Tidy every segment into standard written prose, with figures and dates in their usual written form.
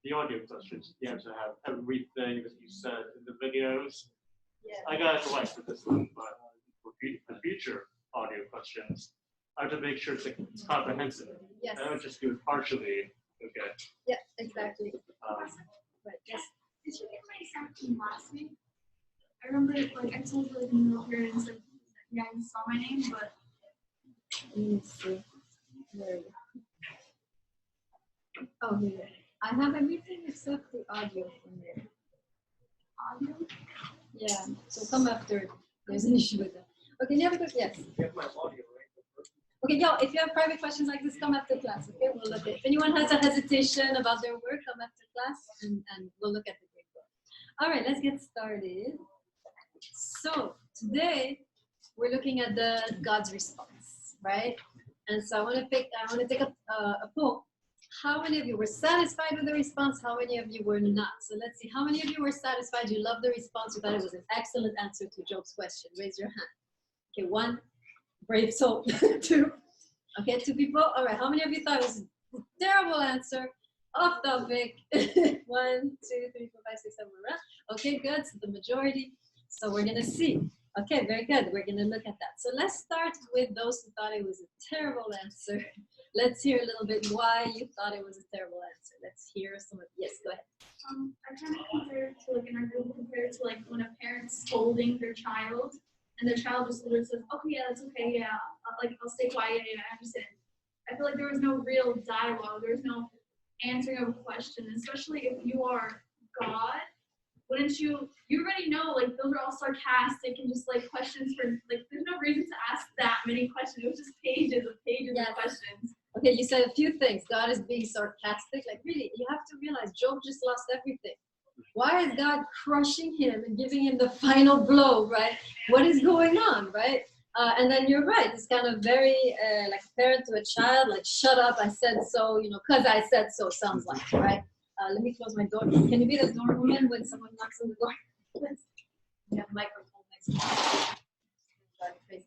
the audio questions. You have to have everything that you said in the videos. Yeah. I got it right for this one, but for the future audio questions, I have to make sure it's comprehensive. Yes. I don't just do it partially. Okay. Yeah, exactly. Right. Yes. Did you get my son last week? I remember, like, I told her, like, in the parents, like, yeah, I saw my name, but. Let me see. Where are you? Oh, here. I have everything except the audio from there. Audio? Yeah. So come after. There's an issue with that. Okay, you have a question? Yes. You have my audio, right? Okay, yo, if you have private questions like this, come after class, okay? We'll look at, if anyone has a hesitation about their work, come after class and we'll look at the grade book. All right, let's get started. So today we're looking at the God's response, right? And so I want to take a poll. How many of you were satisfied with the response? How many of you were not? So let's see, how many of you were satisfied? You loved the response, you thought it was an excellent answer to Job's question. Raise your hand. Okay, one. Brave soul. Two. Okay, 2 people. All right, how many of you thought it was a terrible answer? Off topic. 1, 2, 3, 4, 5, 6, 7. Okay, good. So the majority. So we're going to see. Okay, very good. We're going to look at that. So let's start with those who thought it was a terrible answer. Let's hear a little bit why you thought it was a terrible answer. Let's hear some of, yes, go ahead. I kind of compared it to, like, in our group, compared it to, like, when a parent's scolding their child, and their child just literally says, okay, yeah, that's okay, yeah, I'll stay quiet, yeah, I understand. I feel like there was no real dialogue, there was no answering of a question, especially if you are God. Wouldn't you already know, like, those are all sarcastic and just, like, questions for, like, there's no reason to ask that many questions. It was just pages of questions. Okay, you said a few things. God is being sarcastic. Like, really, you have to realize Job just lost everything. Why is God crushing him and giving him the final blow, right? What is going on, right? And then you're right. It's kind of very like a parent to a child, like, shut up, I said so, you know, because I said so, sounds like, right? Let me close my door. Can you be the doorwoman when someone knocks on the door? You have a microphone next to you.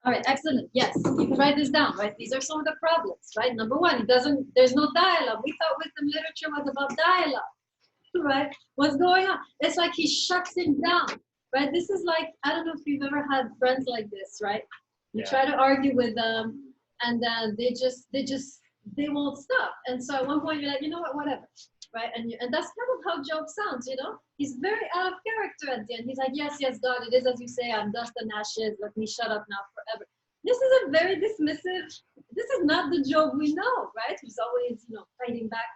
All right, excellent. Yes, you can write this down, right? These are some of the problems, right? Number one, there's no dialogue. We thought wisdom literature was about dialogue, right? What's going on? It's like he shuts him down, right? This is like, I don't know if you've ever had friends like this, right? You try to argue with them and then they won't stop. And so at one point you're like, you know what, whatever, right? And that's kind of how Job sounds, you know? He's very out of character at the end. He's like, yes, God, it is as you say, I'm dust and ashes, let me shut up now forever. This is a very dismissive, this is not the Job we know, right? He's always, you know, fighting back.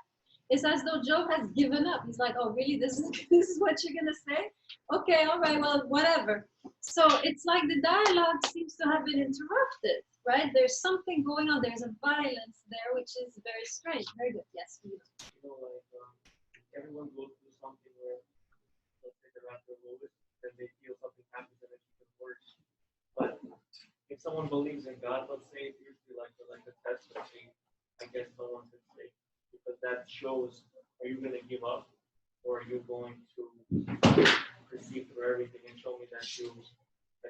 It's as though Job has given up. He's like, oh, really, this is what you're gonna say? Okay, all right, well, whatever. So it's like the dialogue seems to have been interrupted, right? There's something going on. There's a violence there, which is very strange. Very good. Yes. You know, like everyone goes through something where they're at their lowest, then they feel something happens and it's even worse. But if someone believes in God, let's say it's usually like a test of faith. I guess no one can say, because that shows, are you going to give up, or are you going to receive through everything and show me that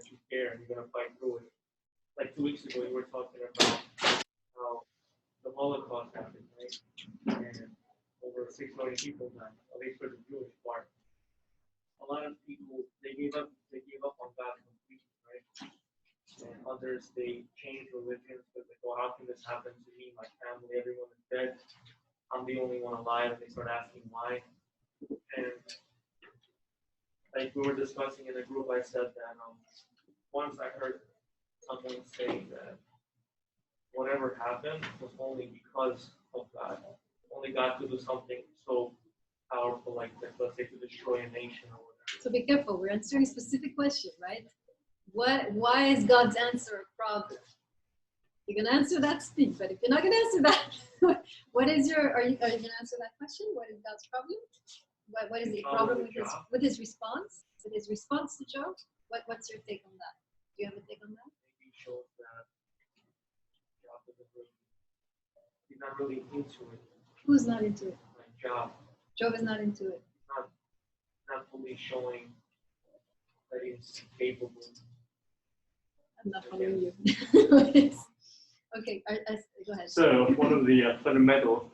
you care and you're going to fight through it. Like 2 weeks ago, you were talking about how the Holocaust happened, right? And over 6 million people died, at least for the Jewish part. A lot of people, they gave up on God completely, right? And others, they changed religions because they go, how can this happen to me, my family, everyone is dead, I'm the only one alive, and they start asking why. And like we were discussing in the group, I said that once I heard someone say that whatever happened was only because of God. Only God could do something so powerful like this, let's say to destroy a nation or whatever. So be careful, we're answering a specific question, right? Why is God's answer a problem? You're gonna answer that, speak, but if you're not gonna answer that, what is are you gonna answer that question? What is God's problem? What is the problem with his response? With his response to Job? What's your take on that? Do you have a take on that? Maybe shows that Job he's not really into it. Who's not into it? Like Job. Job is not into it. Not fully showing that he's capable. I'm not following you. Okay, go ahead. So one of the fundamental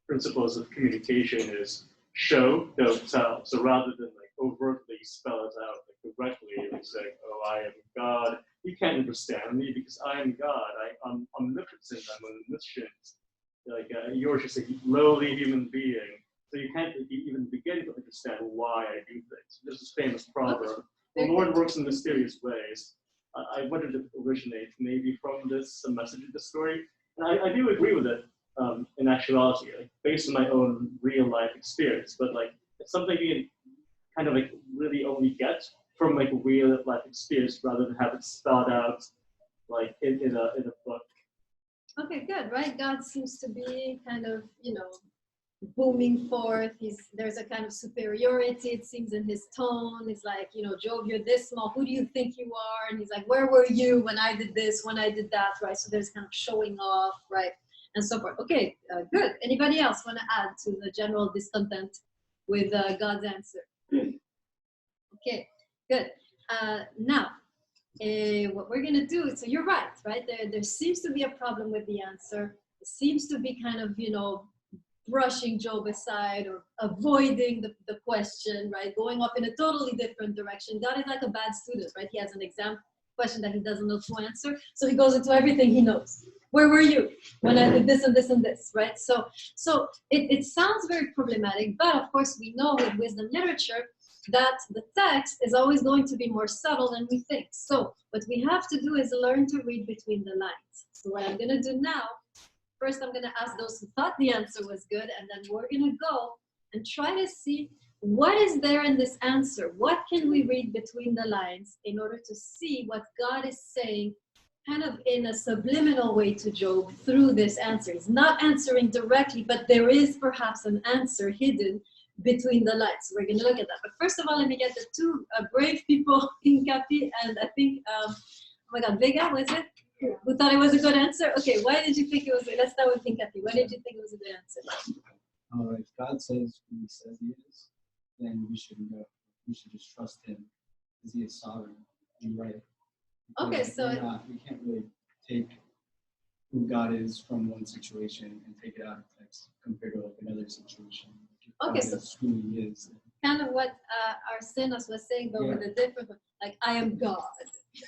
principles of communication is show, don't tell. So rather than like overtly spell it out like directly, like say, "Oh, I am God," you can't understand me because I am God. I'm omnipotent. I'm omniscient. Like you're just a lowly human being, so you can't even begin to understand why I do things. There's this famous proverb: "The Lord works in mysterious ways." I wanted to originate maybe from this message of the story, and I do agree with it in actuality, like based on my own real life experience. But like it's something you can kind of like really only get from like real life experience rather than have it spelled out like in a book. Okay, good, right? God seems to be kind of, booming forth. There's a kind of superiority, it seems, in his tone. It's like, Job, you're this small. Who do you think you are? And he's like, where were you when I did this, when I did that, right? So there's kind of showing off, right? And so forth. Okay, good. Anybody else want to add to the general discontent with God's answer? Okay, good. Now, what we're going to do is, so you're right? There seems to be a problem with the answer. It seems to be kind of, brushing Job aside or avoiding the question, right? Going off in a totally different direction. God is like a bad student, right? He has an exam question that he doesn't know to answer. So he goes into everything he knows. Where were you when I did this and this and this, right? So it sounds very problematic, but of course we know with wisdom literature that the text is always going to be more subtle than we think. So what we have to do is learn to read between the lines. So what I'm going to do now, first I'm going to ask those who thought the answer was good, and then we're going to go and try to see what is there in this answer. What can we read between the lines in order to see what God is saying kind of in a subliminal way to Job through this answer. He's not answering directly, but there is perhaps an answer hidden between the lines. So we're going to look at that. But first of all, let me get the two brave people, Incapi and I think, oh my God, Vega, was it? Who thought it was a good answer? Okay, why did you think it was? Let's start with Incapi. Why did you think it was a good answer? If God says who He says He is, then we should know. We should just trust Him because He is sovereign and right. Okay, so we can't really take who God is from one situation and take it out of text compared to like another situation. Okay, so who He is. Kind of what Arsenos was saying, but with a different one. Like, I am God.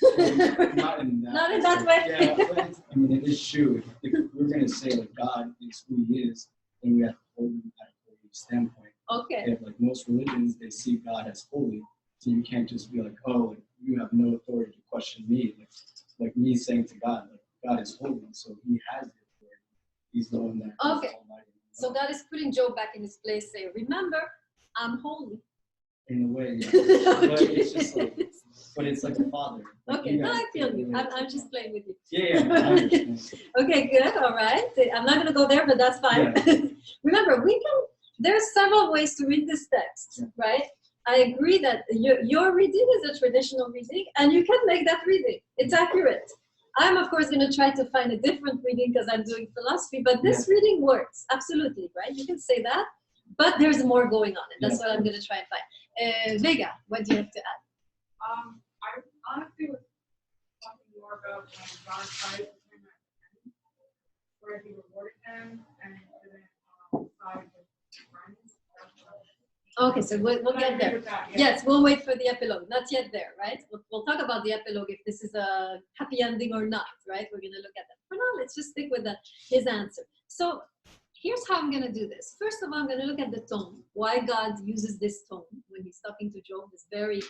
Not in that. Not in that way. Yeah, but I mean, it is true. If we're going to say like God is who He is, then we have to hold Him at a holy standpoint. Okay. If like most religions, they see God as holy, so you can't just be like, oh, like, you have no authority to question me. Like me saying to God, like God is holy, so He has the authority. He's the one that. Okay. So God is putting Job back in his place, saying, "Remember, I'm holy." In a way, yeah. Okay. But it's just like, but it's like a father. Like, Okay, no, I feel you. I'm just playing with you. Yeah, I understand. Okay, good. All right. I'm not going to go there, but that's fine. Yeah. Remember, there's several ways to read this text, right? I agree that your reading is a traditional reading, and you can make that reading. It's accurate. I'm, of course, going to try to find a different reading because I'm doing philosophy, but this reading works. Absolutely, right? You can say that, but there's more going on, and that's what I'm going to try and find. Vega, what do you have to add? I honestly was talking more about when God tried to bring that end, where He rewarded him and He didn't side with his friends. Okay, so we'll get there. Yes, we'll wait for the epilogue. Not yet there, right? We'll talk about the epilogue if this is a happy ending or not, right? We're going to look at that. For now, let's just stick with his answer. So here's how I'm going to do this. First of all, I'm going to look at the tone. Why God uses this tone when he's talking to Job, this very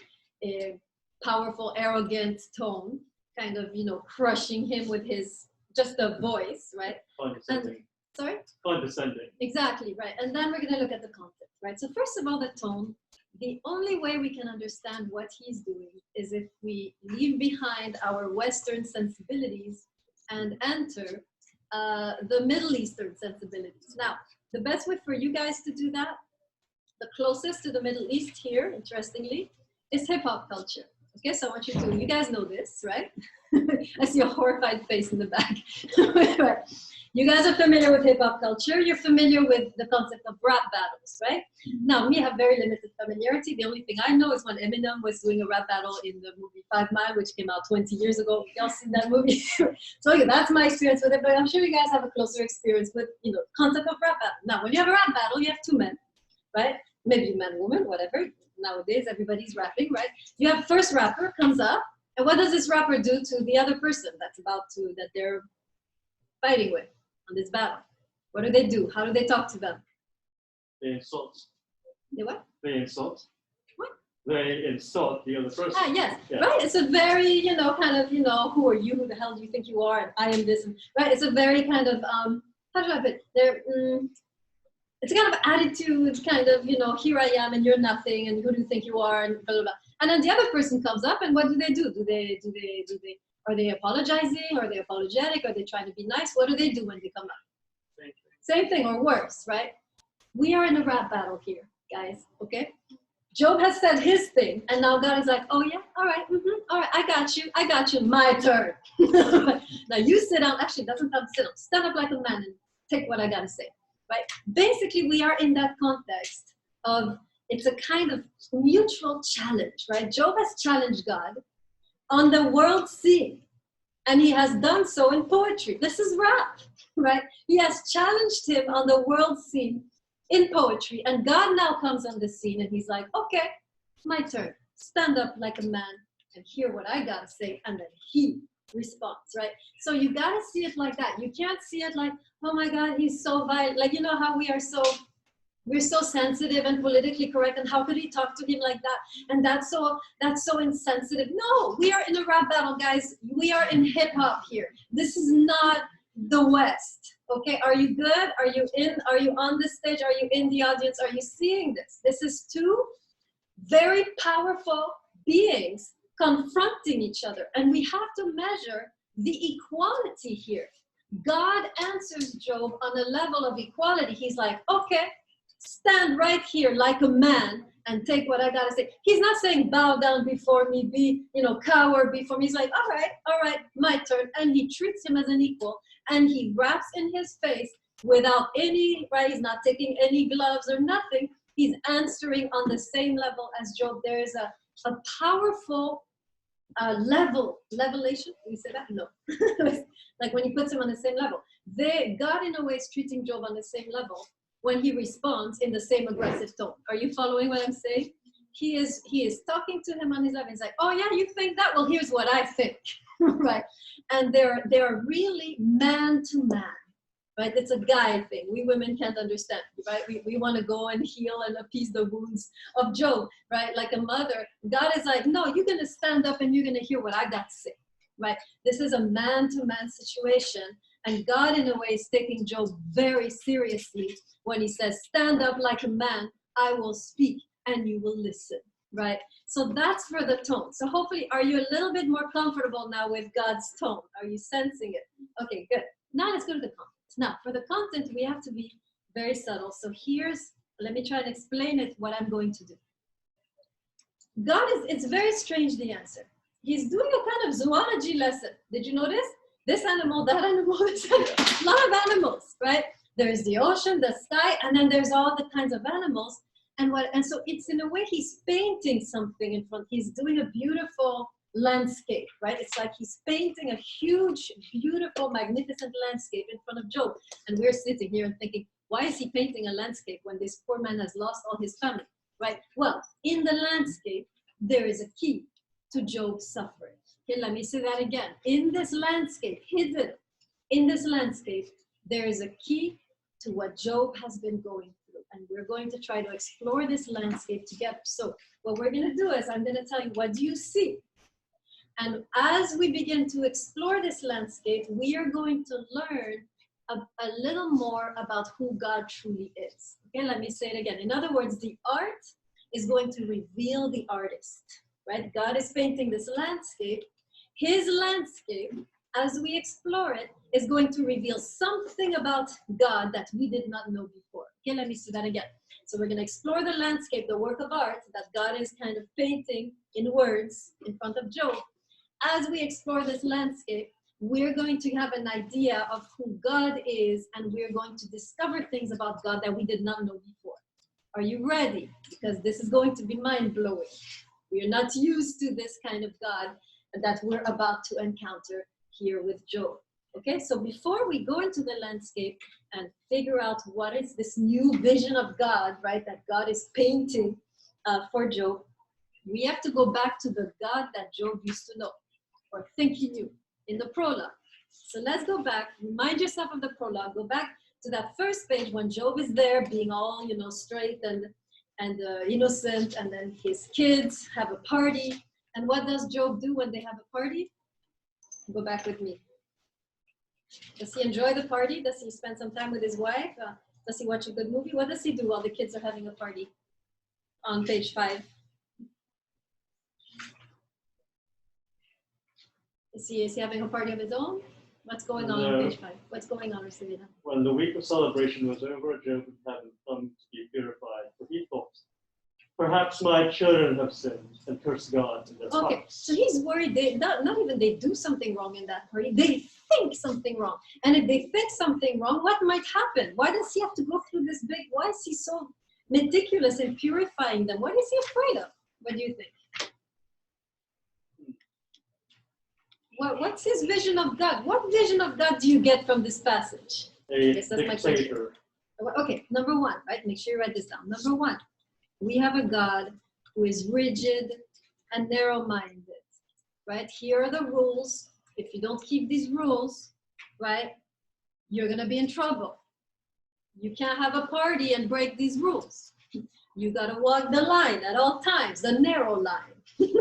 powerful, arrogant tone, kind of, crushing him with just a voice, right? Condescending. Sorry? Condescending. Exactly, right. And then we're going to look at the context, right? So first of all, the tone. The only way we can understand what he's doing is if we leave behind our Western sensibilities and enter the Middle Eastern sensibilities. Now, the best way for you guys to do that, the closest to the Middle East here, interestingly, is hip-hop culture, Okay, so I want you guys know this, right? I see a horrified face in the back. Right. You guys are familiar with hip hop culture. You're familiar with the concept of rap battles, right? Now, me, I have very limited familiarity. The only thing I know is when Eminem was doing a rap battle in the movie 5 Mile, which came out 20 years ago. Y'all seen that movie? So yeah, that's my experience with it, but I'm sure you guys have a closer experience with, concept of rap battle. Now, when you have a rap battle, you have 2 men, right? Maybe man, woman, whatever. Nowadays, everybody's rapping, right? You have first rapper comes up, and what does this rapper do to the other person that they're fighting with on this battle? What do? How do they talk to them? They insult. They what? They insult. What? They insult the other person. Ah, yes, Yeah. right. It's a very, kind of, who are you? Who the hell do you think you are? And I am this, and, right? It's a very kind of, how do I put it? It's a kind of attitude, kind of, here I am and you're nothing, and who do you think you are, and blah, blah, blah. And then the other person comes up, and what do? Are they apologizing? Are they apologetic? Are they trying to be nice? What do they do when they come up? Same thing or worse, right? We are in a rap battle here, guys, okay? Job has said his thing, and now God is like, oh yeah, all right, all right, I got you, my turn. Now you sit down, actually it doesn't have to sit down, stand up like a man and take what I gotta say, right? Basically, we are in that context of, it's a kind of mutual challenge, right? Job has challenged God on the world scene, and he has done so in poetry. This is rap, right? He has challenged him on the world scene in poetry, and God now comes on the scene, and he's like, okay, my turn. Stand up like a man and hear what I gotta say, and then he responds, right? So you gotta see it like that. You can't see it like, oh my God, he's so violent. Like, how we're so sensitive and politically correct, and how could he talk to him like that? And that's so insensitive. No, we are in a rap battle, guys. We are in hip hop here. This is not the West. Okay, are you good? Are you on the stage? Are you in the audience? Are you seeing this? This is 2 very powerful beings confronting each other, and we have to measure the equality here. God answers Job on a level of equality. He's like, okay, stand right here like a man and take what I gotta say. He's not saying bow down before me, be, cower before me. He's like, all right, my turn. And he treats him as an equal, and he raps in his face without any, right? He's not taking any gloves or nothing. He's answering on the same level as Job. There is a powerful levelation. Can you say that? No. Like when he puts him on the same level. God in a way is treating Job on the same level when he responds in the same aggressive tone. Are you following what I'm saying? He is talking to him on his level. He's like, oh yeah, you think that? Well, here's what I think, right? And they're really man to man, right? It's a guy thing. We women can't understand, right? We want to go and heal and appease the wounds of Job, right? Like a mother. God is like, no, you're going to stand up and you're going to hear what I got to say, right? This is a man-to-man situation. And God, in a way, is taking Job very seriously when he says, stand up like a man, I will speak, and you will listen, right? So that's for the tone. So hopefully, are you a little bit more comfortable now with God's tone? Are you sensing it? Okay, good. Now let's go to the content. Now, for the content, we have to be very subtle. So let me try to explain it, what I'm going to do. It's very strange, the answer. He's doing a kind of zoology lesson. Did you notice? This animal, that animal, this animal, a lot of animals, right? There's the ocean, the sky, and then there's all the kinds of animals. And so it's in a way he's painting something in front. He's doing a beautiful landscape, right? It's like he's painting a huge, beautiful, magnificent landscape in front of Job. And we're sitting here and thinking, why is he painting a landscape when this poor man has lost all his family, right? Well, in the landscape, there is a key to Job's suffering. Okay, let me say that again. In this landscape, hidden in this landscape, there is a key to what Job has been going through. And we're going to try to explore this landscape together. So what we're going to do is I'm going to tell you, what do you see? And as we begin to explore this landscape, we are going to learn a little more about who God truly is. Okay, let me say it again. In other words, the art is going to reveal the artist, right? God is painting this landscape. His landscape, as we explore it, is going to reveal something about God that we did not know before. Okay, let me see that again. So we're going to explore the landscape, the work of art that God is kind of painting in words in front of Job. As we explore this landscape, we're going to have an idea of who God is, and we're going to discover things about God that we did not know before. Are you ready? Because this is going to be mind-blowing. We are not used to this kind of God that we're about to encounter here with Job. Okay, so before we go into the landscape and figure out what is this new vision of God, right, that God is painting for Job, we have to go back to the God that Job used to know or think he knew in the prologue. So let's go back, remind yourself of the prologue, go back to that first page when Job is there being all, you know, straight and innocent, and then his kids have a party. And what does Job do when they have a party? Go back with me. Does he enjoy the party? Does he spend some time with his wife? Does he watch a good movie? What does he do while the kids are having a party? On page 5. Is he having a party of his own? What's going on page 5? What's going on, Rosavina? When the week of celebration was over, Job had come to be purified, for he thought, perhaps my children have sinned and cursed God in their Okay, hearts. so he's worried not even they do something wrong in that party, they think something wrong. And if they think something wrong, what might happen? Why does he have to go through this big, why is he so meticulous in purifying them? What is he afraid of? What do you think? What's his vision of God? What vision of God do you get from this passage? A Yes, that's my question. dictator. Okay, number 1, right? Make sure you write this down. Number 1, we have a God who is rigid and narrow-minded, right? Here are the rules. If you don't keep these rules, right, you're going to be in trouble. You can't have a party and break these rules. You got to walk the line at all times, the narrow line,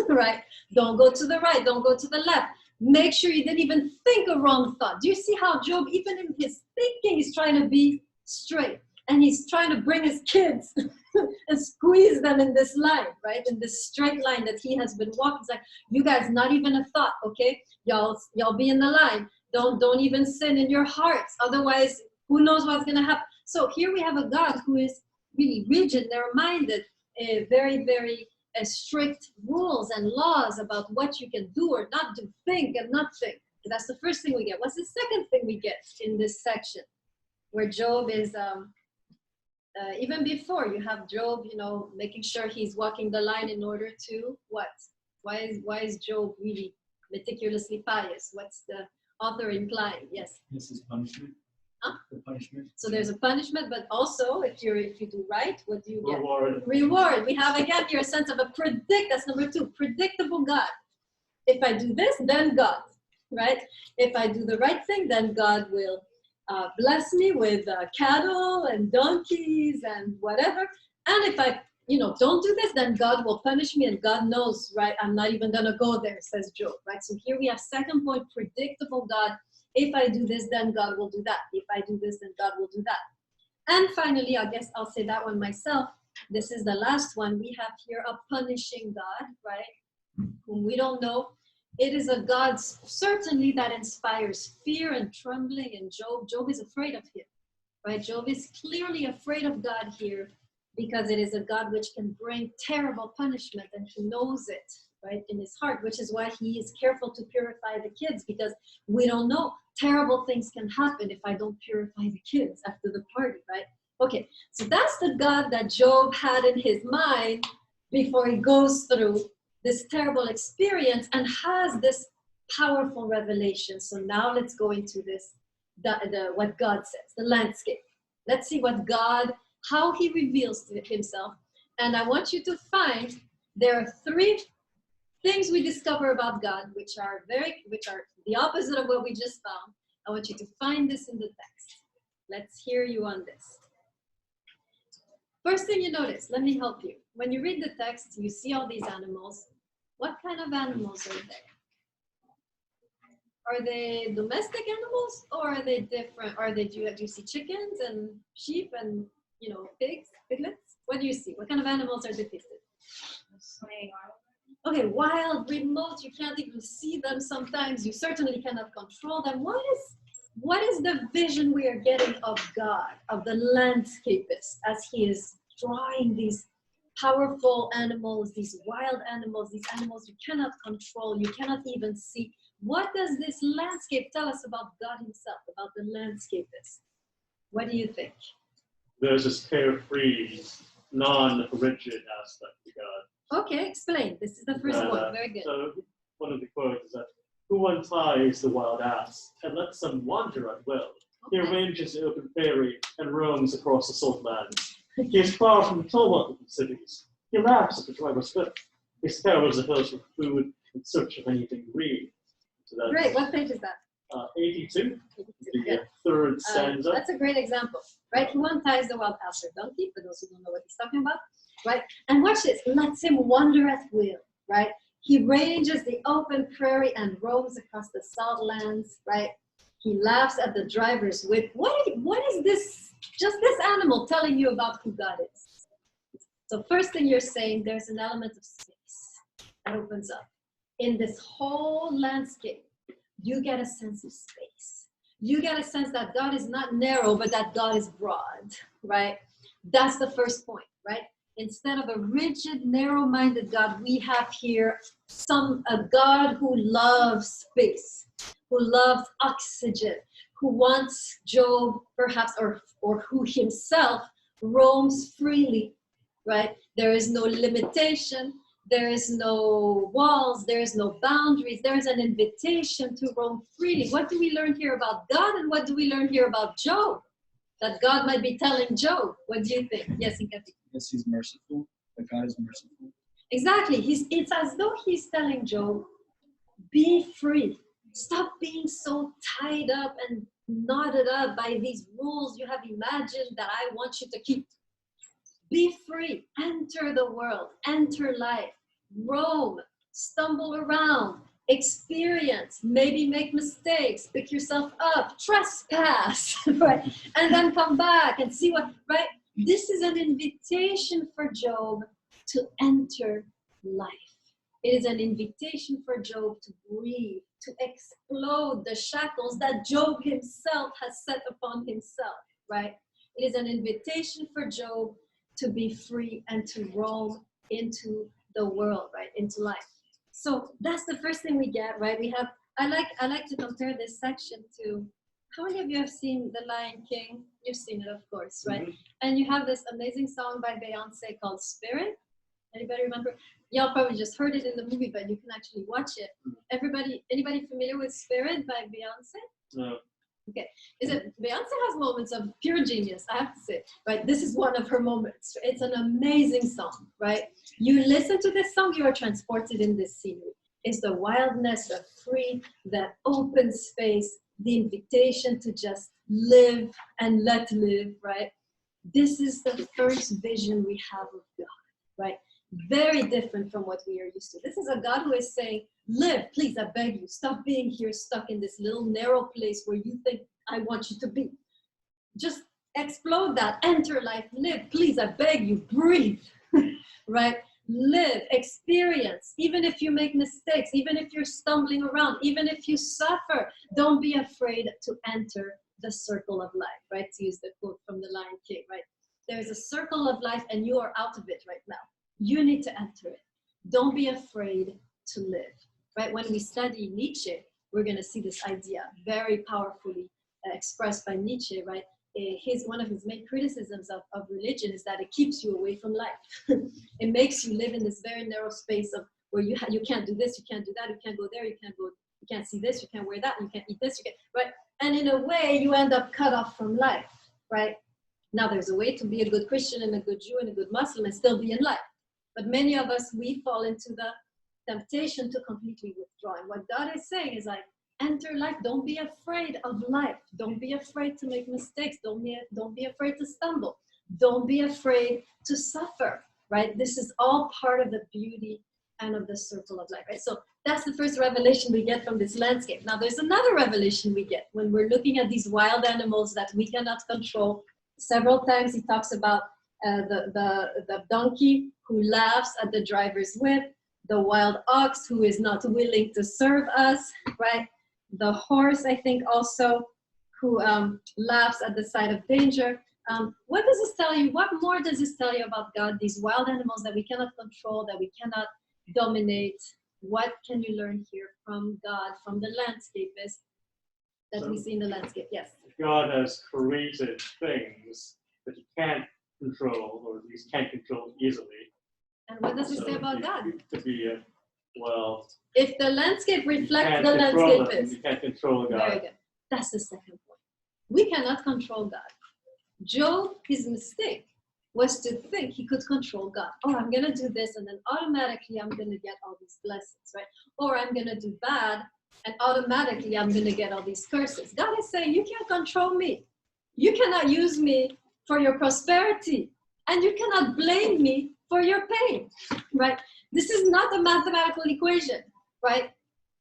right? Don't go to the right, don't go to the left. Make sure you didn't even think a wrong thought. Do you see how Job, even in his thinking, is trying to be straight? And he's trying to bring his kids and squeeze them in this line, right? In this straight line that he has been walking. It's like, you guys, not even a thought, okay? Y'all be in the line. Don't even sin in your hearts. Otherwise, who knows what's going to happen? So here we have a God who is really rigid, narrow-minded, very, very strict rules and laws about what you can do or not do, think and not think. That's the first thing we get. What's the second thing we get in this section? Where Job is, even before, you have Job, you know, making sure he's walking the line in order to what? Why is Job really meticulously pious? What's the author implying? Yes? This is punishment. Huh? The punishment. So there's a punishment, but also if you do right, what do you get? Reward. We have again here a sense of that's number 2, predictable God. If I do this, then God, right? If I do the right thing, then God will bless me with cattle and donkeys and whatever. And if I, don't do this, then God will punish me, and God knows, right? I'm not even gonna go there, says Job, right? So here we have second point, predictable God. If I do this, then God will do that. If I do this, then God will do that. And finally, I guess I'll say that one myself. This is the last one. We have here a punishing God, right? Whom we don't know. It is a God certainly that inspires fear and trembling in Job. Job is afraid of him, right? Job is clearly afraid of God here because it is a God which can bring terrible punishment, and he knows it, right, in his heart, which is why he is careful to purify the kids, because we don't know. Terrible things can happen if I don't purify the kids after the party, right? Okay, so that's the God that Job had in his mind before he goes through this terrible experience and has this powerful revelation. So now let's go into this, what God says, the landscape. Let's see how he reveals himself. And I want you to find there are 3 things we discover about God, which are the opposite of what we just found. I want you to find this in the text. Let's hear you on this. First thing you notice, let me help you. When you read the text, you see all these animals. What kind of animals are they? Are they domestic animals, or are they different? Do you see chickens and sheep and pigs, piglets? What do you see? What kind of animals are depicted? Okay, wild, remote, you can't even see them sometimes. You certainly cannot control them. what is the vision we are getting of God, of the landscapist, as he is drawing these powerful animals, these wild animals, these animals you cannot control, you cannot even see. What does this landscape tell us about God himself, about the landscapist? What do you think? There's this carefree, non-rigid aspect to God. Okay, explain. This is the first one. Very good. So one of the quotes is that, who unties the wild ass and lets them wander at will? He arranges the open prairie and roams across the salt lands. He is far from the tumult of the cities. He laughs at the driver's whip. He scours the hills for food in search of anything green. So that's, Great. What page is that? 82, the Yeah. third stanza. That's a great example, right? Who unties the wild ass or donkey, for those who don't know what he's talking about, right? And watch this, lets him wander at will, right? He ranges the open prairie and roams across the salt lands, right? He laughs at the driver's whip. What is this, just this animal telling you about who God is? So first thing you're saying, there's an element of space that opens up. In this whole landscape, you get a sense of space. You get a sense that God is not narrow, but that God is broad, right? That's the first point, right? Instead of a rigid, narrow-minded God, we have here a God who loves space, who loves oxygen, who wants Job, perhaps, or who himself roams freely, right? There is no limitation. There is no walls, there is no boundaries, there is an invitation to roam freely. What do we learn here about God, and what do we learn here about Job? That God might be telling Job. What do you think? Yes, Inkati. Yes, he's merciful, that God is merciful. Exactly. It's as though he's telling Job, be free. Stop being so tied up and knotted up by these rules you have imagined that I want you to keep. Be free, enter the world, enter life, roam, stumble around, experience, maybe make mistakes, pick yourself up, trespass, right? And then come back and see what, right? This is an invitation for Job to enter life. It is an invitation for Job to breathe, to explode the shackles that Job himself has set upon himself, right? It is an invitation for Job to be free and to roam into the world, right? Into life. So that's the first thing we get, right? We have, I like to compare this section to, how many of you have seen The Lion King? You've seen it, of course, right? Mm-hmm. And you have this amazing song by Beyonce called Spirit. Anybody remember? Y'all probably just heard it in the movie, but you can actually watch it. Anybody familiar with Spirit by Beyonce? No. Okay, Beyonce has moments of pure genius, I have to say, right? This is one of her moments. It's an amazing song, right? You listen to this song, you are transported in this scenery. It's the wildness, the free, the open space, the invitation to just live and let live, right? This is the first vision we have of God, right? Very different from what we are used to. This is a God who is saying, live, please, I beg you. Stop being here stuck in this little narrow place where you think I want you to be. Just explode that, enter life, live, please, I beg you, breathe, right? Live, experience, even if you make mistakes, even if you're stumbling around, even if you suffer, don't be afraid to enter the circle of life, right? To use the quote from The Lion King, right? There's a circle of life and you are out of it right now. You need to enter it. Don't be afraid to live, right? When we study Nietzsche, we're going to see this idea very powerfully expressed by Nietzsche, right? One of his main criticisms of religion is that it keeps you away from life. It makes you live in this very narrow space of where you can't do this, you can't do that, you can't go there, you can't see this, you can't wear that, you can't eat this, right? And in a way, you end up cut off from life, right? Now, there's a way to be a good Christian and a good Jew and a good Muslim and still be in life. But many of us, we fall into the temptation to completely withdraw. And what God is saying is like, enter life. Don't be afraid of life. Don't be afraid to make mistakes. Don't be afraid to stumble. Don't be afraid to suffer, right? This is all part of the beauty and of the circle of life, right? So that's the first revelation we get from this landscape. Now, there's another revelation we get when we're looking at these wild animals that we cannot control. Several times he talks about the donkey who laughs at the driver's whip, the wild ox who is not willing to serve us, right? The horse, I think also, who laughs at the sight of danger. What does this tell you? What more does this tell you about God? These wild animals that we cannot control, that we cannot dominate. What can you learn here from God, from the landscapist that we see in the landscape? Yes. God has created things that he can't control, or at least can't control easily. And what does it say about God? To be well. If the landscape reflects the landscape, landscapist. you can't control God. Very good. That's the second point. We cannot control God. Job, his mistake was to think he could control God. Oh, I'm going to do this, and then automatically I'm going to get all these blessings, right? Or I'm going to do bad, and automatically I'm going to get all these curses. God is saying, you can't control me. You cannot use me for your prosperity, and you cannot blame me for your pain, right? This is not a mathematical equation, right?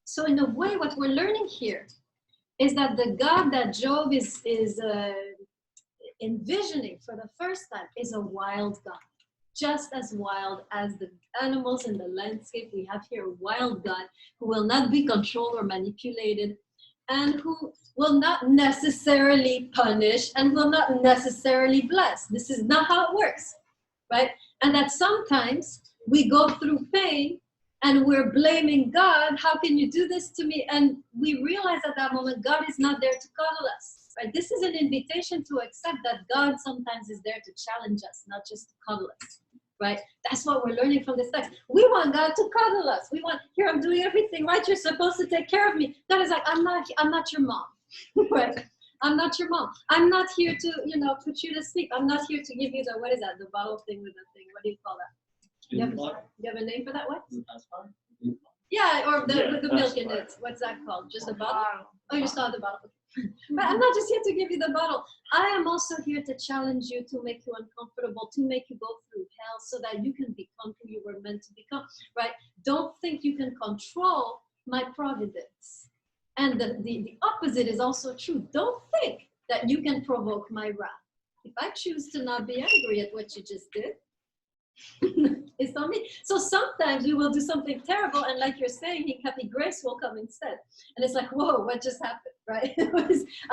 So in a way, what we're learning here is that the God that Job is envisioning for the first time is a wild God, just as wild as the animals in the landscape. We have here a wild God who will not be controlled or manipulated, and who will not necessarily punish and will not necessarily bless. This is not how it works, right? And that sometimes we go through pain and we're blaming God. How can you do this to me? And we realize at that moment, God is not there to cuddle us, right? This is an invitation to accept that God sometimes is there to challenge us, not just to cuddle us, right? That's what we're learning from this text. We want God to cuddle us. We want, here, I'm doing everything right. You're supposed to take care of me. God is like, I'm not your mom, right? I'm not your mom. I'm not here to, put you to sleep. I'm not here to give you the, what is that? The bottle thing with the thing. What do you call that? You have a name for that? What? Yeah, or with the milk in it. What's that called? Just a bottle? Oh, you saw the bottle. But I'm not just here to give you the bottle. I am also here to challenge you, to make you uncomfortable, to make you go through hell so that you can become who you were meant to become, right? Don't think you can control my providence. And the opposite is also true. Don't think that you can provoke my wrath. If I choose to not be angry at what you just did, it's on me. So sometimes we will do something terrible, and like you're saying, Happy Grace will come instead. And it's like, whoa, what just happened, right?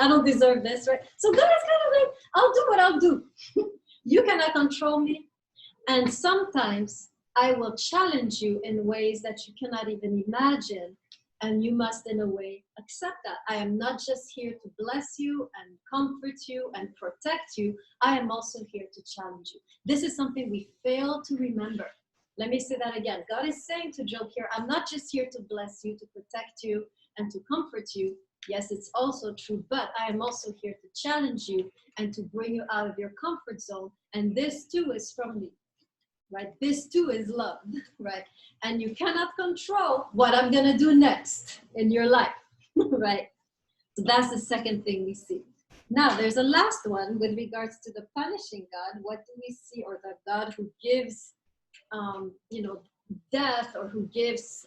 I don't deserve this, right? So God is kind of like, I'll do what I'll do. You cannot control me. And sometimes I will challenge you in ways that you cannot even imagine. And you must, in a way, accept that. I am not just here to bless you and comfort you and protect you. I am also here to challenge you. This is something we fail to remember. Let me say that again. God is saying to Job here, I'm not just here to bless you, to protect you, and to comfort you. Yes, it's also true, but I am also here to challenge you and to bring you out of your comfort zone. And this too is from me. Right? This too is love, right? And you cannot control what I'm going to do next in your life, right? So that's the second thing we see. Now, there's a last one with regards to the punishing God. What do we see? Or the God who gives, death, or who gives,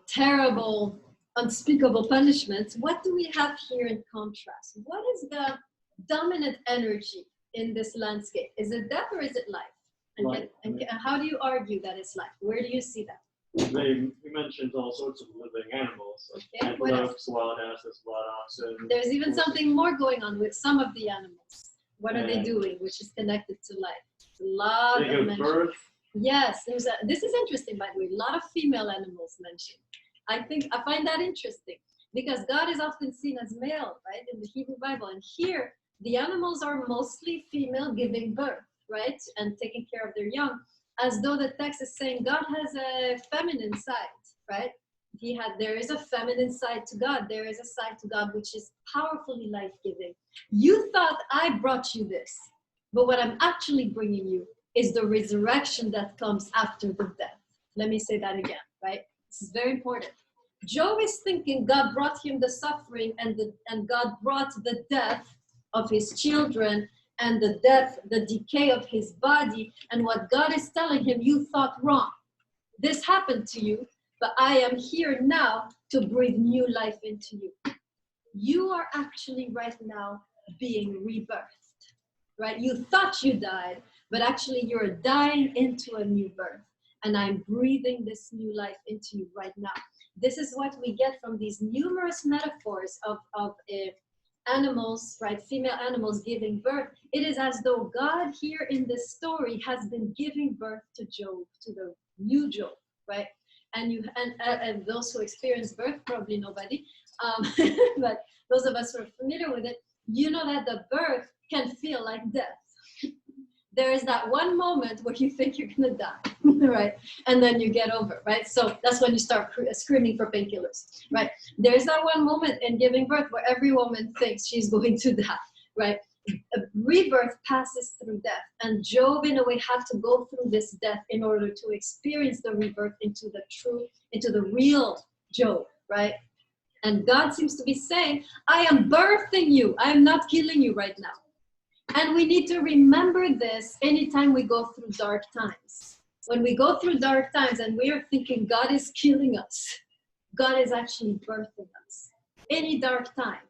terrible, unspeakable punishments. What do we have here in contrast? What is the dominant energy in this landscape? Is it death or is it life? And how do you argue that it's life? Where do you see that? We mentioned all sorts of living animals, like antelopes, wild asses, wild oxen. There's even something more going on with some of the animals. What are they doing, which is connected to life? A lot of mention. Birth. Yes, this is interesting, by the way. A lot of female animals mentioned. I find that interesting because God is often seen as male, right, in the Hebrew Bible. And here, the animals are mostly female giving birth, right, and taking care of their young, as though the text is saying God has a feminine side, right? There is a feminine side to God. There is a side to God which is powerfully life-giving. You thought I brought you this, but what I'm actually bringing you is the resurrection that comes after the death. Let me say that again, right? This is very important. Job is thinking God brought him the suffering and God brought the death of his children and the decay of his body, and what God is telling him, you thought wrong. This happened to you, but I am here now to breathe new life into you. You are actually right now being rebirthed, right? You thought you died, but actually you're dying into a new birth, and I'm breathing this new life into you right now. This is what we get from these numerous metaphors of animals, right, female animals giving birth, it is as though God here in this story has been giving birth to Job, to the new Job, right? And those who experience birth, probably nobody, but those of us who are familiar with it, you know that the birth can feel like death. There is that one moment where you think you're gonna die, right? And then you get over, right? So that's when you start screaming for painkillers, right? There's that one moment in giving birth where every woman thinks she's going to die, right? Rebirth passes through death, and Job in a way had to go through this death in order to experience the rebirth into the real Job, right? And God seems to be saying, I am birthing you. I am not killing you right now. And we need to remember this anytime we go through dark times. When we go through dark times and we are thinking God is killing us, God is actually birthing us. Any dark time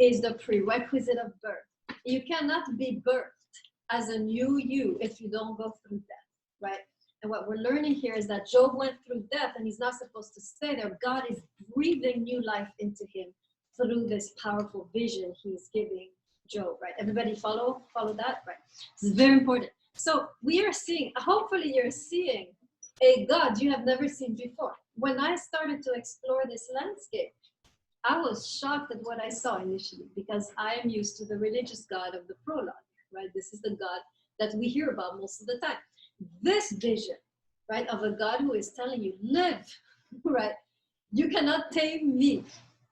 is the prerequisite of birth. You cannot be birthed as a new you if you don't go through death, right? And what we're learning here is that Job went through death and he's not supposed to stay there. God is breathing new life into him through this powerful vision he's giving Job, right? Everybody follow that, right? This is very important. So we are seeing, hopefully you're seeing a God you have never seen before. When I started to explore this landscape, I was shocked at what I saw initially because I am used to the religious God of the prologue, right? This is the God that we hear about most of the time. This vision, right, of a God who is telling you, live, right? You cannot tame me.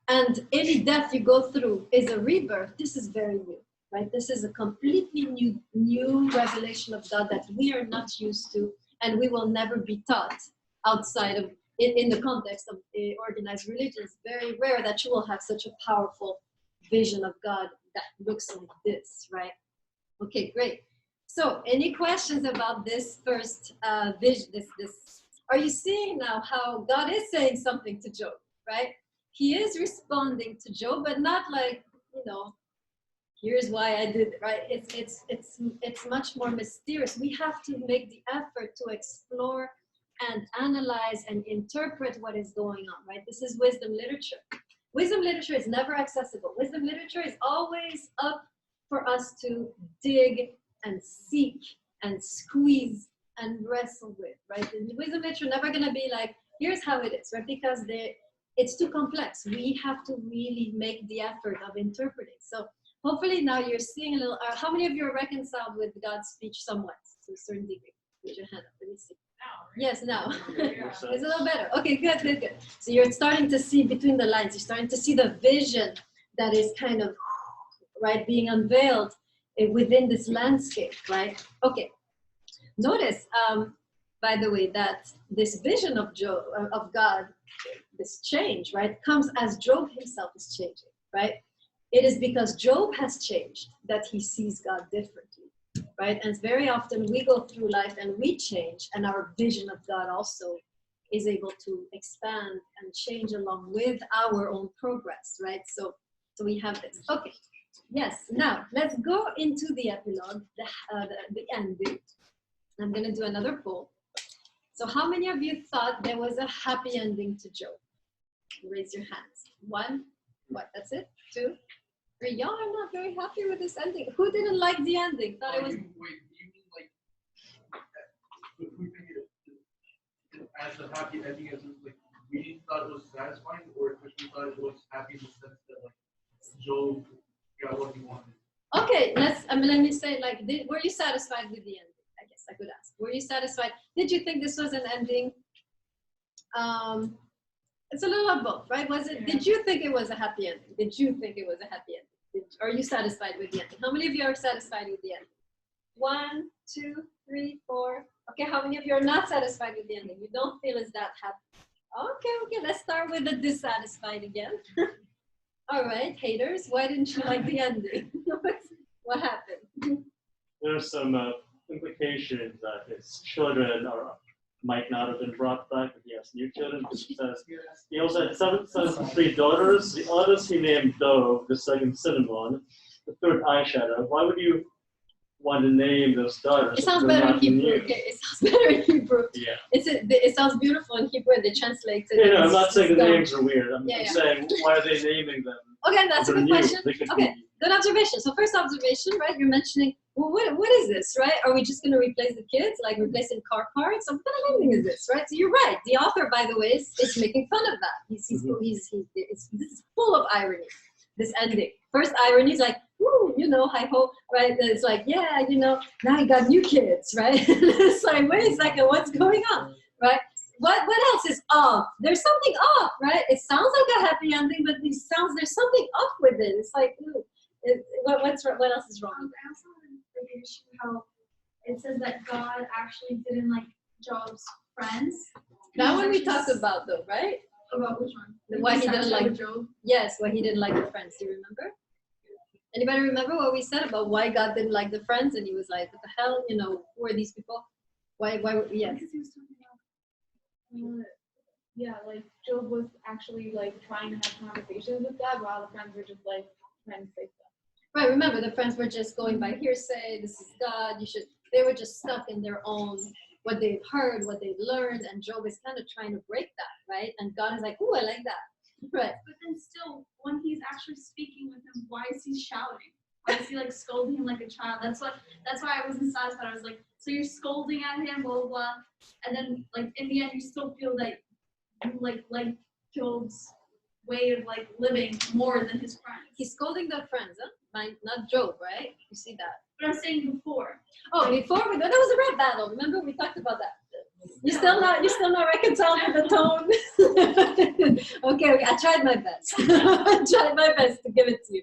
And any death you go through is a rebirth. This is very new, right? This is a completely new revelation of God that we are not used to, and we will never be taught outside of, in the context of organized religion. It's very rare that you will have such a powerful vision of God that looks like this, right? Okay, great. So any questions about this first vision, this, are you seeing now how God is saying something to Job, right? He is responding to Job, but not like, you know, here's why I did it, right? It's much more mysterious. We have to make the effort to explore and analyze and interpret what is going on, right? This is wisdom literature. Wisdom literature is never accessible. Wisdom literature is always up for us to dig and seek and squeeze and wrestle with, right? And wisdom literature never gonna be like, here's how it is, right? Because it's too complex. We have to really make the effort of interpreting. So hopefully now you're seeing a little, how many of you are reconciled with God's speech somewhat to a certain degree? Put your hand up, let me see. Yes, now. It's a little better. Okay, good. So you're starting to see between the lines. You're starting to see the vision that is kind of, right, being unveiled within this landscape, right? Okay. Notice, by the way, that this vision of God, this change, right, comes as Job himself is changing, right? It is because Job has changed that he sees God differently, right? And very often we go through life and we change, and our vision of God also is able to expand and change along with our own progress, right? So we have this. Okay, yes. Now let's go into the epilogue, the ending. I'm going to do another poll. So how many of you thought there was a happy ending to Job? Raise your hands. 1, what, that's it? 2, 3. Y'all are not very happy with this ending. Who didn't like the ending? Thought it was... Wait, do you mean like, if we think it as a happy ending, as like, we thought it was satisfying, or if we thought it was happy in the sense that like, Job got what he wanted? Okay, let me say, like, were you satisfied with the ending? I guess I could ask. Were you satisfied? Did you think this was an ending? It's a little of both, right? Was it? Yeah. Did you think it was a happy ending? Did you think it was a happy ending? Are you satisfied with the ending? How many of you are satisfied with the ending? 1, 2, 3, 4. Okay, how many of you are not satisfied with the ending? You don't feel it's that happy. Okay. Let's start with the dissatisfied again. All right, haters, why didn't you like the ending? What happened? There's some implications that his children might not have been brought back, but he has new children. Because it says he also had 7 sons and 3 daughters. The eldest he named Dove, the second Cinnamon, the third Eyeshadow. Why would you want to name those daughters? It sounds better in Hebrew. Okay, it sounds better in Hebrew. Yeah. It sounds beautiful in Hebrew. They translate it. Yeah, no, I'm not saying the names are weird. I'm saying, why are they naming them Okay, that's a They're good new. question. They could Okay, be- good observation. So first observation, right? You're mentioning, well, what is this, right? Are we just going to replace the kids, like replacing car parts? So what kind of ending is this, right? So you're right. The author, by the way, is making fun of that. This is full of irony. This ending. First irony is like, woo, you know, hi ho, right? And it's like, yeah, you know, now you got new kids, right? It's like, wait a second, what's going on, right? What else is off? There's something off, right? It sounds like a happy ending, but there's something off with it. It's like, ooh, what else is wrong? I also had the issue how it says that God actually didn't like Job's friends. That one we talked about though, right? About which one? Why he didn't like Job. Yes, why he didn't like the friends. Do you remember? Anybody remember what we said about why God didn't like the friends? And he was like, what the hell? You know, who are these people? Why, yes. Because he was talking about, yeah, like Job was actually like trying to have conversations with God while the friends were just like trying to say stuff. Right, remember the friends were just going by hearsay, this is God, they were just stuck in their own, what they've heard, what they've learned, and Job is kind of trying to break that, right? And God is like, ooh, I like that, right? But then still, when he's actually speaking with him, why is he shouting? Why is he like scolding him like a child? That's why I wasn't satisfied. I was like, so you're scolding at him, blah, blah, blah. And then like in the end, you still feel like you like Job's way of like living more than his friends. He's scolding the friends, huh? Not Job, right? You see that? But I'm saying before. Oh, before we go, that was a rap battle. Remember we talked about that. You're still not reconciled with the tone. Okay, I tried my best. I tried my best to give it to you.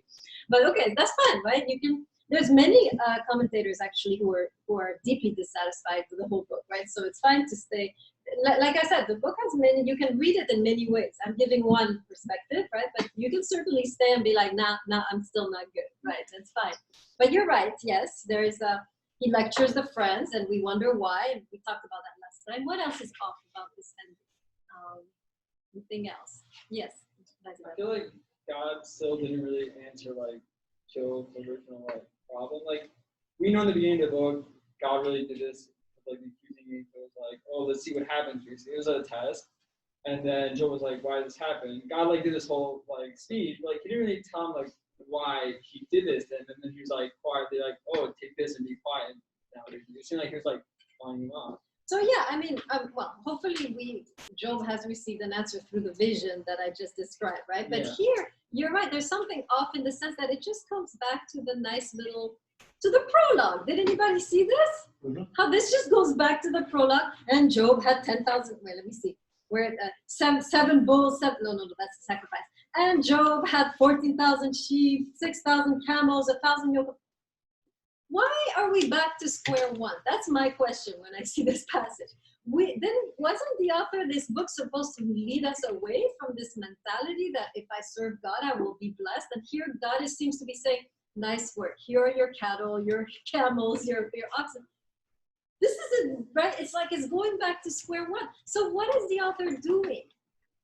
But okay, that's fine, right? You can. There's many commentators actually who are deeply dissatisfied with the whole book, right? So it's fine to stay. Like I said, the book has many. You can read it in many ways. I'm giving one perspective, right? But you can certainly stay and be like, nah, I'm still not good, right? That's fine. But you're right. Yes, there is a. He lectures the friends, and we wonder why. And we talked about that last time. What else is off about this ending? Anything else? Yes. I feel like God still didn't really answer like Job's original like problem. Like we know in the beginning of the book, God really did this with, like accusing me. It was like, oh, let's see what happens. It was a test, and then Job was like, why did this happen? God like did this whole like speech, but, like he didn't really tell him like why he did this. And then he was like quietly like, oh, take this and be quiet. And now it seemed like he was like calling him off. So yeah, I mean, well, hopefully Job has received an answer through the vision that I just described, right? But Yeah. here, you're right. There's something off in the sense that it just comes back to the nice little, to the prologue. Did anybody see this? Mm-hmm. How this just goes back to the prologue, and Job had 10,000. Wait, let me see. Where seven bulls, no, that's a sacrifice. And Job had 14,000 sheep, 6,000 camels, 1,000 yoke. Why are we back to square one? That's my question when I see this passage. Wasn't the author of this book supposed to lead us away from this mentality that if I serve God, I will be blessed? And here God seems to be saying, nice work. Here are your cattle, your camels, your oxen. This isn't right. It's like it's going back to square one. So what is the author doing?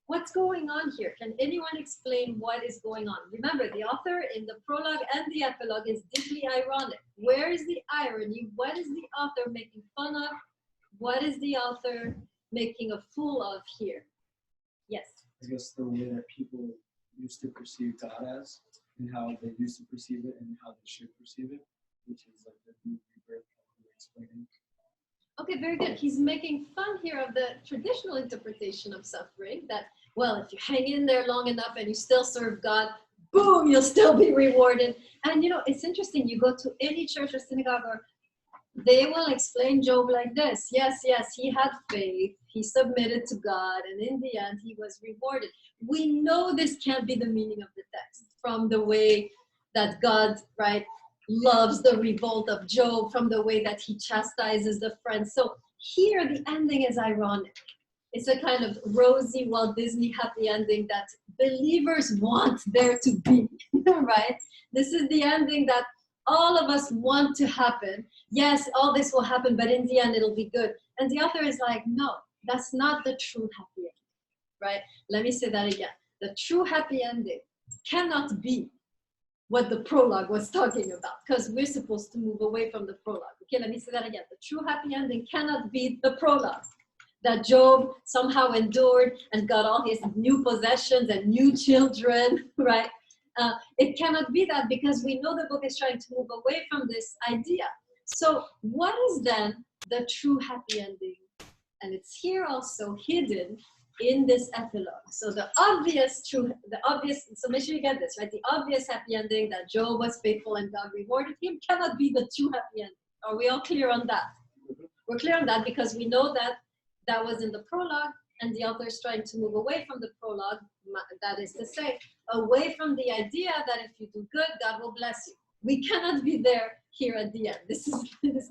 What's going on here? Can anyone explain what is going on? Remember, the author in the prologue and the epilogue is deeply ironic. Where is the irony? What is the author making fun of? What is the author making a fool of here? Yes. I guess the way that people used to perceive God as, and how they used to perceive it, and how they should perceive it, which is like the new rebirth that we're explaining. Okay, very good. He's making fun here of the traditional interpretation of suffering that, well, if you hang in there long enough and you still serve God, boom, you'll still be rewarded. And you know, it's interesting. You go to any church or synagogue, or they will explain Job like this. Yes, he had faith. He submitted to God, and in the end, he was rewarded. We know this can't be the meaning of the text from the way that God, right, loves the revolt of Job, from the way that he chastises the friends. So here the ending is ironic. It's a kind of rosy Walt Disney happy ending that believers want there to be, right? This is the ending that all of us want to happen. Yes, all this will happen, but in the end it'll be good. And the author is like, no, that's not the true happy ending, right? Let me say that again. The true happy ending cannot be what the prologue was talking about, because we're supposed to move away from the prologue. Okay, let me say that again. The true happy ending cannot be the prologue, that Job somehow endured and got all his new possessions and new children, right? It cannot be that because we know the book is trying to move away from this idea. So what is then the true happy ending? And it's here also hidden in this epilogue. So so make sure you get this, right? The obvious happy ending that Job was faithful and God rewarded him cannot be the true happy ending. Are we all clear on that? We're clear on that because we know that that was in the prologue and the author is trying to move away from the prologue. That is to say, away from the idea that if you do good, God will bless you. We cannot be there here at the end. This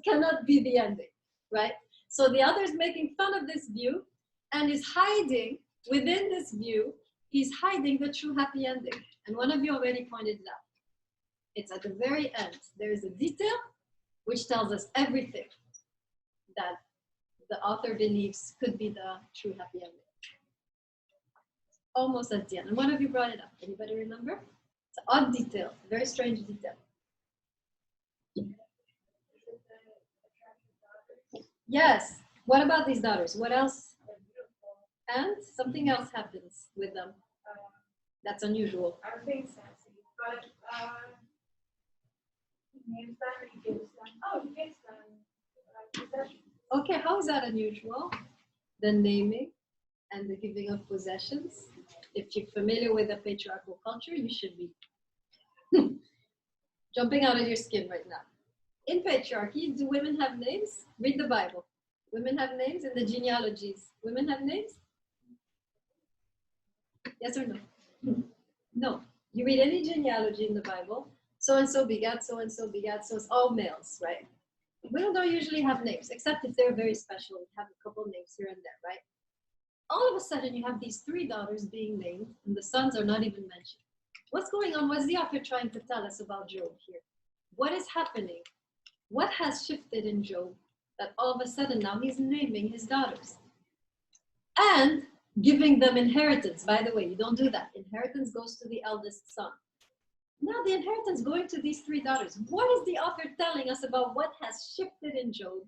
cannot be the ending, right? So the author is making fun of this view and is hiding within this view, he's hiding the true happy ending. And one of you already pointed it out. It's at the very end. There is a detail which tells us everything that the author believes could be the true happy ending. Almost at the end. And one of you brought it up. Anybody remember? It's an odd detail, a very strange detail. Yes. What about these daughters? What else? And something else happens with them. That's unusual. I think sassy, but he names them and he gives them. Oh, he gives them possessions. Okay, how is that unusual? The naming and the giving of possessions. If you're familiar with the patriarchal culture, you should be jumping out of your skin right now. In patriarchy, do women have names? Read the Bible. Women have names in the genealogies. Women have names? Yes or no? No. You read any genealogy in the Bible, so-and-so begat, so-and-so begat, so it's all males, right? Women don't usually have names, except if they're very special and have a couple names here and there, right? All of a sudden, you have these 3 daughters being named, and the sons are not even mentioned. What's going on? What's the author trying to tell us about Job here? What is happening? What has shifted in Job that all of a sudden now he's naming his daughters? And giving them inheritance. By the way, you don't do that. Inheritance goes to the eldest son. Now the inheritance going to these 3 daughters. What is the author telling us about what has shifted in Job?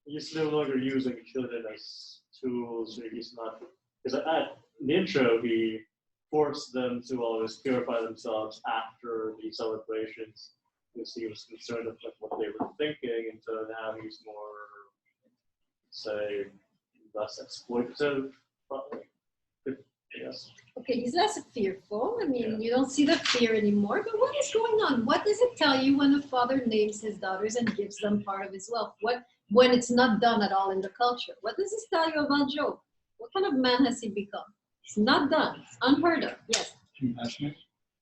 He's no longer using children as tools, or he's not, because at the intro, he forced them to always purify themselves after the celebrations, because he was concerned with what they were thinking, and so now he's more, say, less exploitative, probably. Yes. Okay, he's less fearful. I mean, you don't see the fear anymore, but what is going on? What does it tell you when a father names his daughters and gives them part of his wealth? When it's not done at all in the culture? What does this tell you about Job? What kind of man has he become? It's not done. It's unheard of. Yes. Compassionate.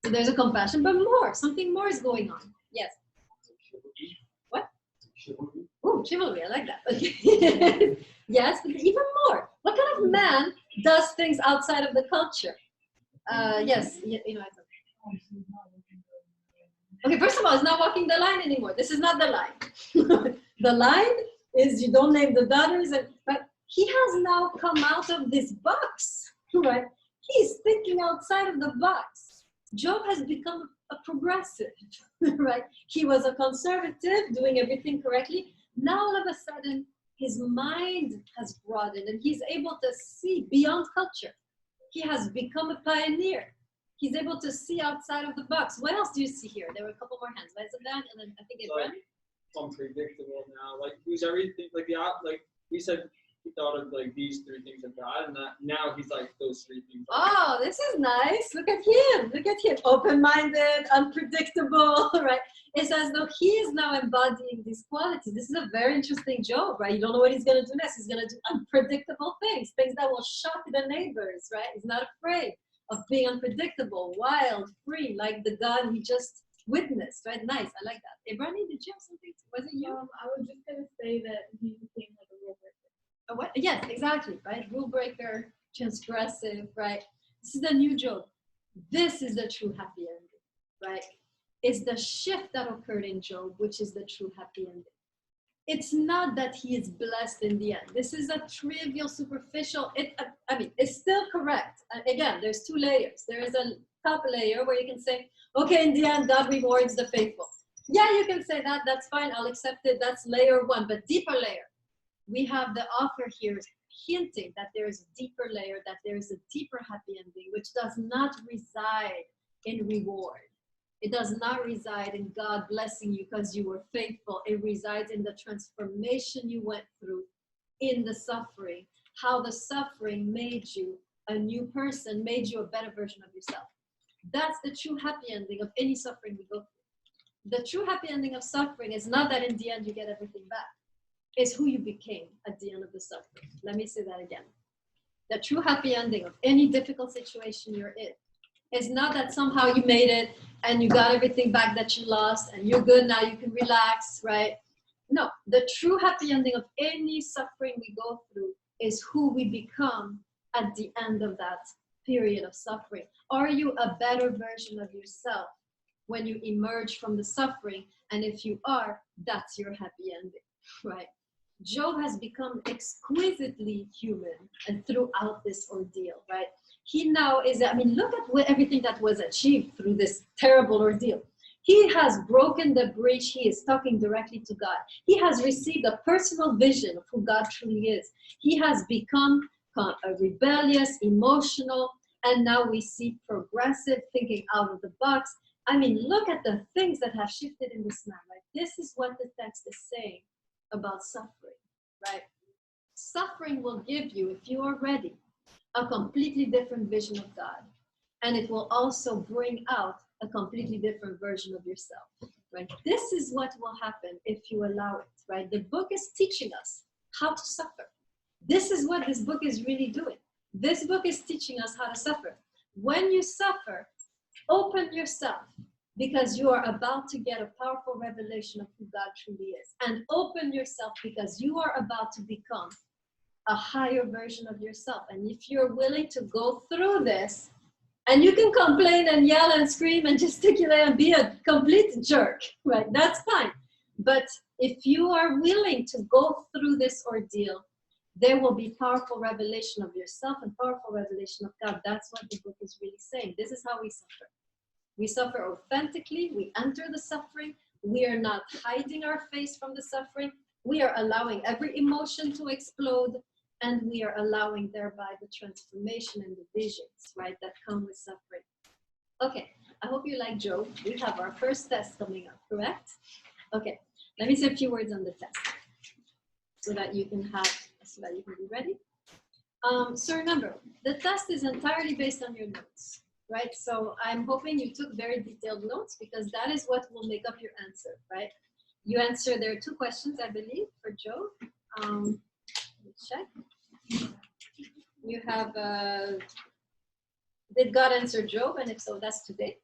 So there's a compassion, but more. Something more is going on. Yes. What? Chivalry. Oh, chivalry. I like that. Okay. Yes, but even more. What kind of man does things outside of the culture? Yes. You know. Okay, first of all, it's not walking the line anymore. This is not the line. The line is you don't name the daughters, but he has now come out of this box, right? He's thinking outside of the box. Job has become a progressive, right? He was a conservative, doing everything correctly. Now all of a sudden, his mind has broadened and he's able to see beyond culture. He has become a pioneer. He's able to see outside of the box. What else do you see here? There were a couple more hands. Right? And then I think it ran. Unpredictable now. Like who's everything? Like we said he thought of like these 3 things of God, and now he's like those 3 things. Oh, this is nice. Look at him. Look at him. Open-minded, unpredictable, right? It's as though he is now embodying these qualities. This is a very interesting Job, right? You don't know what he's going to do next. He's going to do unpredictable things that will shock the neighbors, right? He's not afraid of being unpredictable, wild, free, like the God he just witnessed, right? Nice. I like that. Ibrani, did you have something? Was it you? I was just gonna say that he became like a rule breaker. What? Yes, exactly, right? Rule breaker, transgressive, right? This is the new Job. This is the true happy ending, right? It's the shift that occurred in Job, which is the true happy ending. It's not that he is blessed in the end. This is a trivial, superficial, it's still correct. Again, there's 2 layers. There is a top layer where you can say, okay, in the end, God rewards the faithful. Yeah, you can say that, that's fine, I'll accept it, that's layer 1, but deeper layer. We have the author here hinting that there is a deeper layer, that there is a deeper happy ending, which does not reside in reward. It does not reside in God blessing you because you were faithful. It resides in the transformation you went through in the suffering, how the suffering made you a new person, made you a better version of yourself. That's the true happy ending of any suffering we go through. The true happy ending of suffering is not that in the end you get everything back. It's who you became at the end of the suffering. Let me say that again. The true happy ending of any difficult situation you're in is not that somehow you made it and you got everything back that you lost and you're good now, you can relax, right? No, the true happy ending of any suffering we go through is who we become at the end of that period of suffering. Are you a better version of yourself when you emerge from the suffering? And if you are, that's your happy ending, right? Job has become exquisitely human and throughout this ordeal, right? He now is, I mean, look at everything that was achieved through this terrible ordeal. He has broken the bridge. He is talking directly to God. He has received a personal vision of who God truly is. He has become rebellious, emotional, and now we see progressive, thinking out of the box. I mean, look at the things that have shifted in this man, right? This is what the text is saying about suffering, right? Suffering will give you, if you are ready, a completely different vision of God. And it will also bring out a completely different version of yourself, right? This is what will happen if you allow it, right? The book is teaching us how to suffer. This is what this book is really doing. This book is teaching us how to suffer. When you suffer, open yourself because you are about to get a powerful revelation of who God truly is. And open yourself because you are about to become a higher version of yourself. And if you're willing to go through this, and you can complain and yell and scream and gesticulate and be a complete jerk, right? That's fine. But if you are willing to go through this ordeal, there will be powerful revelation of yourself and powerful revelation of God. That's what the book is really saying. This is how we suffer. We suffer authentically. We enter the suffering. We are not hiding our face from the suffering. We are allowing every emotion to explode. And we are allowing thereby the transformation and the visions, right, that come with suffering. Okay, I hope you like Job. We have our first test coming up, correct? Okay, let me say a few words on the test so that you can be ready. So remember, the test is entirely based on your notes, right? So I'm hoping you took very detailed notes because that is what will make up your answer, right? You answer, there are 2 questions, I believe, for Job. Let's check. You have, did God answer Job? And if so, that's today.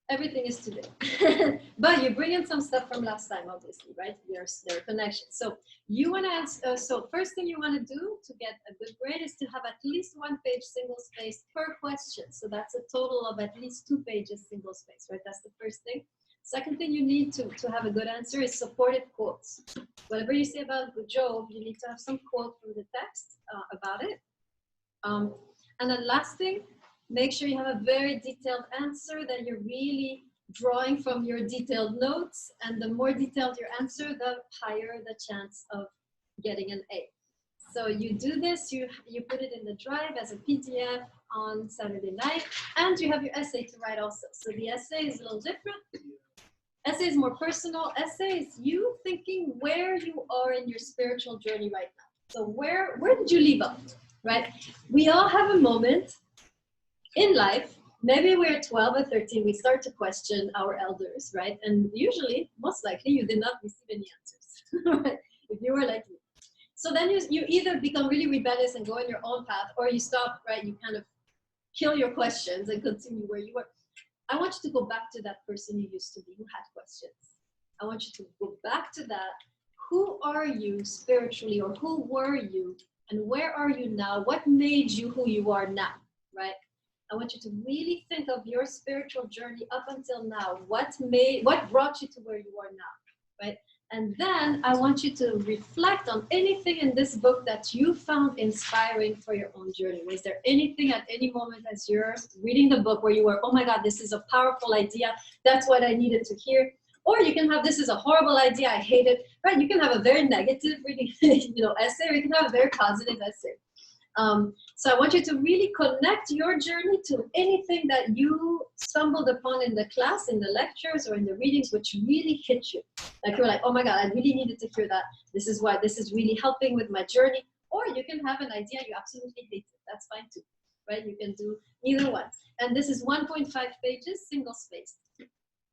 Everything is today. But you bring in some stuff from last time, obviously, right? There's their connections. So you want to answer, so first thing you want to do to get a good grade is to have at least 1 page single space per question. So that's a total of at least 2 pages single space, right? That's the first thing. Second thing you need to have a good answer is supported quotes. Whatever you say about Job, you need to have some quote from the text about it. And then last thing, make sure you have a very detailed answer that you're really drawing from your detailed notes. And the more detailed your answer, the higher the chance of getting an A. So you do this, you put it in the drive as a PDF on Saturday night, and you have your essay to write also. So the essay is a little different. Essay is more personal. Essay is you thinking where you are in your spiritual journey right now. So where did you leave off, right? We all have a moment in life. Maybe we're 12 or 13, we start to question our elders, right? And usually, most likely, you did not receive any answers, right? If you were like me. So then you either become really rebellious and go in your own path, or you stop, right? You kind of kill your questions and continue where you were. I want you to go back to that person you used to be who had questions. I want you to go back to that. Who are you spiritually, or who were you, and where are you now? What made you who you are now, right? I want you to really think of your spiritual journey up until now. What brought you to where you are now, right? And then I want you to reflect on anything in this book that you found inspiring for your own journey. Was there anything at any moment as you're reading the book where you were, oh my God, this is a powerful idea. That's what I needed to hear. Or you can have, this is a horrible idea, I hate it, right? You can have a very negative reading, essay, or you can have a very positive essay. So I want you to really connect your journey to anything that you stumbled upon in the class, in the lectures, or in the readings, which really hit you. Like you're like, oh my God, I really needed to hear that. This is why this is really helping with my journey. Or you can have an idea you absolutely hate it. That's fine too, right? You can do either one. And this is 1.5 pages, single spaced.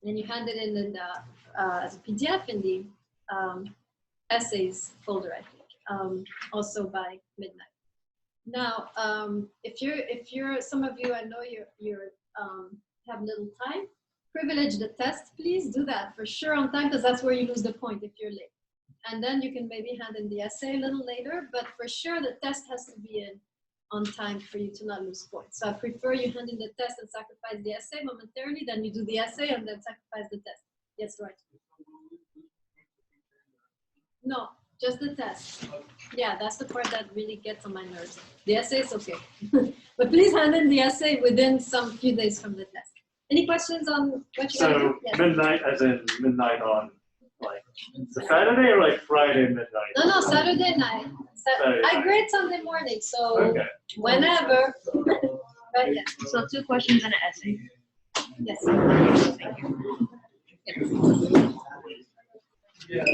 And you hand it in the, as a PDF in the essays folder, I think, also by midnight. Now, if you're, some of you, I know you're have little time, privilege the test, please do that for sure on time, because that's where you lose the point if you're late. And then you can maybe hand in the essay a little later, but for sure the test has to be in on time for you to not lose points. So I prefer you hand in the test and sacrifice the essay momentarily, then you do the essay and then sacrifice the test. Yes, right. No, just the test. Yeah, that's the part that really gets on my nerves. The essay is okay. But please hand in the essay within some few days from the test. Any questions on what you So do? Yes. midnight, as in midnight on like Saturday or like Friday midnight? No, Saturday night. Saturday I night. grade Sunday morning, so Okay. whenever. But yeah. So 2 questions and an essay. Yes. Yeah.